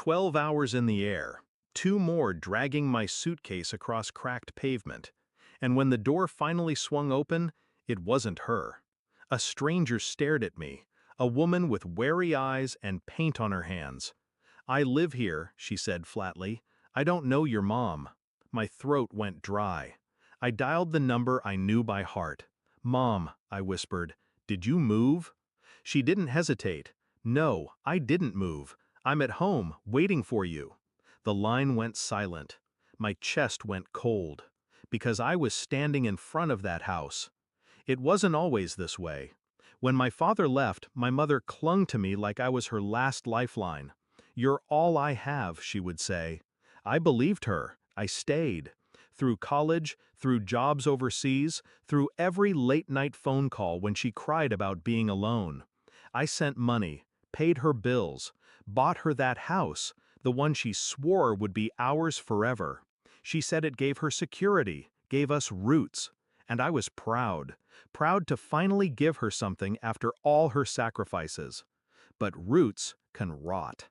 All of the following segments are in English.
12 hours in the air, two more dragging my suitcase across cracked pavement, and when the door finally swung open, it wasn't her. A stranger stared at me, a woman with wary eyes and paint on her hands. "I live here," she said flatly. "I don't know your mom." My throat went dry. I dialed the number I knew by heart. "Mom," I whispered, "did you move?" She didn't hesitate. "No, I didn't move. I'm at home, waiting for you." The line went silent. My chest went cold. Because I was standing in front of that house. It wasn't always this way. When my father left, my mother clung to me like I was her last lifeline. "You're all I have," she would say. I believed her. I stayed. Through college, through jobs overseas, through every late-night phone call when she cried about being alone. I sent money, paid her bills, bought her that house, the one she swore would be ours forever. She said it gave her security, gave us roots. And I was proud, proud to finally give her something after all her sacrifices. But roots can rot.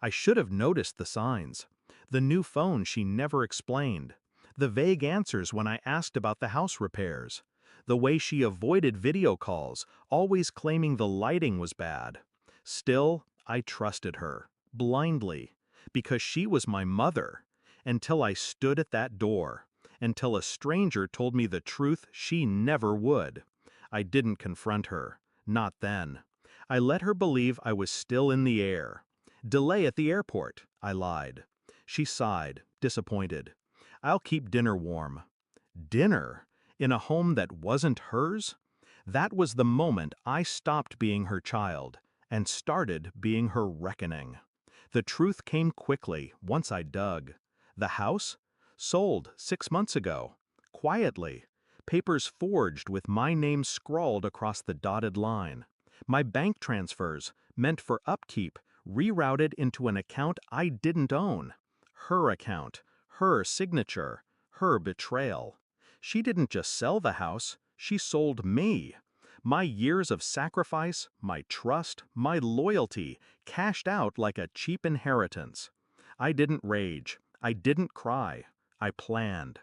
I should have noticed the signs. The new phone she never explained. The vague answers when I asked about the house repairs. The way she avoided video calls, always claiming the lighting was bad. Still, I trusted her, blindly, because she was my mother, until I stood at that door, until a stranger told me the truth she never would. I didn't confront her, not then. I let her believe I was still in the air. "Delay at the airport," I lied. She sighed, disappointed. "I'll keep dinner warm." Dinner? In a home that wasn't hers? That was the moment I stopped being her child and started being her reckoning. The truth came quickly once I dug. The house? Sold 6 months ago. Quietly. Papers forged with my name scrawled across the dotted line. My bank transfers, meant for upkeep, rerouted into an account I didn't own. Her account, her signature, her betrayal. She didn't just sell the house, she sold me. My years of sacrifice, my trust, my loyalty, cashed out like a cheap inheritance. I didn't rage. I didn't cry. I planned.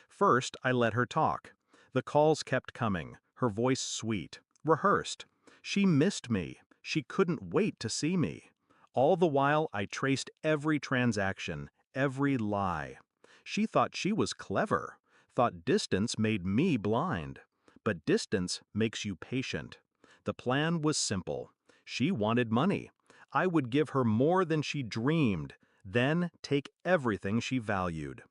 First, I let her talk. The calls kept coming, her voice sweet, rehearsed. She missed me. She couldn't wait to see me. All the while, I traced every transaction, every lie. She thought she was clever, thought distance made me blind. But distance makes you patient. The plan was simple. She wanted money. I would give her more than she dreamed, then take everything she valued.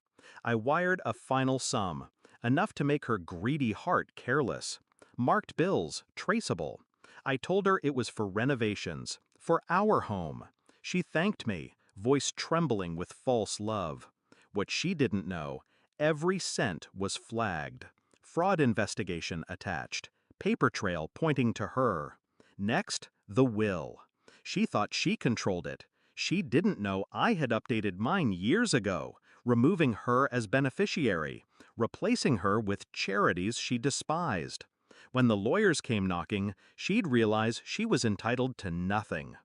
I wired a final sum, enough to make her greedy heart careless. Marked bills, traceable. I told her it was for renovations, for our home. She thanked me, voice trembling with false love. What she didn't know, every cent was flagged. Fraud investigation attached, paper trail pointing to her. Next, the will. She thought she controlled it. She didn't know I had updated mine years ago, removing her as beneficiary, replacing her with charities she despised. When the lawyers came knocking, she'd realize she was entitled to nothing.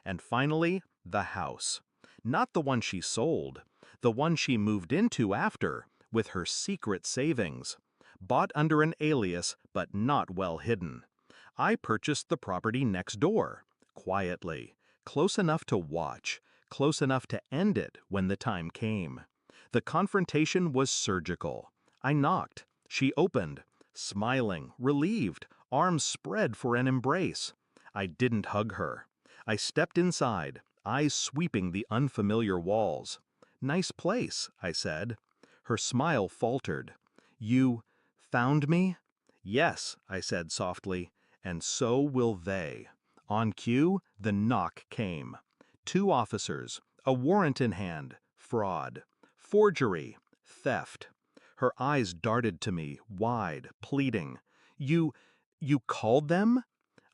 And finally, the house. Not the one she sold, the one she moved into after, with her secret savings. Bought under an alias, but not well hidden. I purchased the property next door, quietly, close enough to watch, close enough to end it when the time came. The confrontation was surgical. I knocked. She opened, smiling, relieved, arms spread for an embrace. I didn't hug her. I stepped inside, eyes sweeping the unfamiliar walls. "Nice place," I said. Her smile faltered. "You found me?" "Yes," I said softly, "and so will they." On cue, the knock came. 2 officers, a warrant in hand, fraud, forgery, theft. Her eyes darted to me, wide, pleading. You called them?"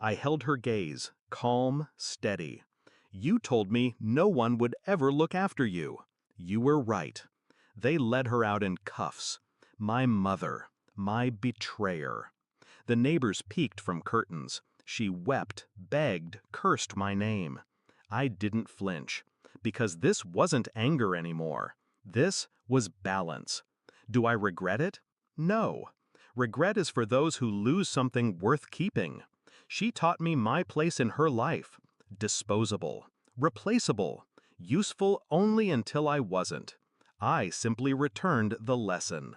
I held her gaze, calm, steady. "You told me no one would ever look after you. You were right." They led her out in cuffs. My mother, my betrayer. The neighbors peeked from curtains. She wept, begged, cursed my name. I didn't flinch, because this wasn't anger anymore. This was balance. Do I regret it? No. Regret is for those who lose something worth keeping. She taught me my place in her life. Disposable. Replaceable. Useful only until I wasn't. I simply returned the lesson.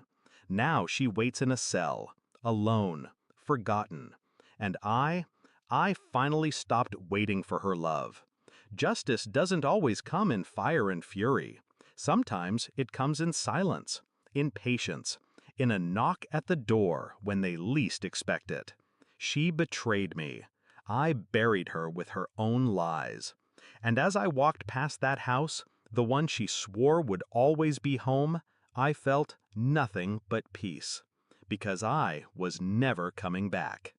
Now she waits in a cell, alone, forgotten. And I finally stopped waiting for her love. Justice doesn't always come in fire and fury. Sometimes it comes in silence, in patience, in a knock at the door when they least expect it. She betrayed me. I buried her with her own lies. And as I walked past that house, the one she swore would always be home, I felt nothing but peace. Because I was never coming back.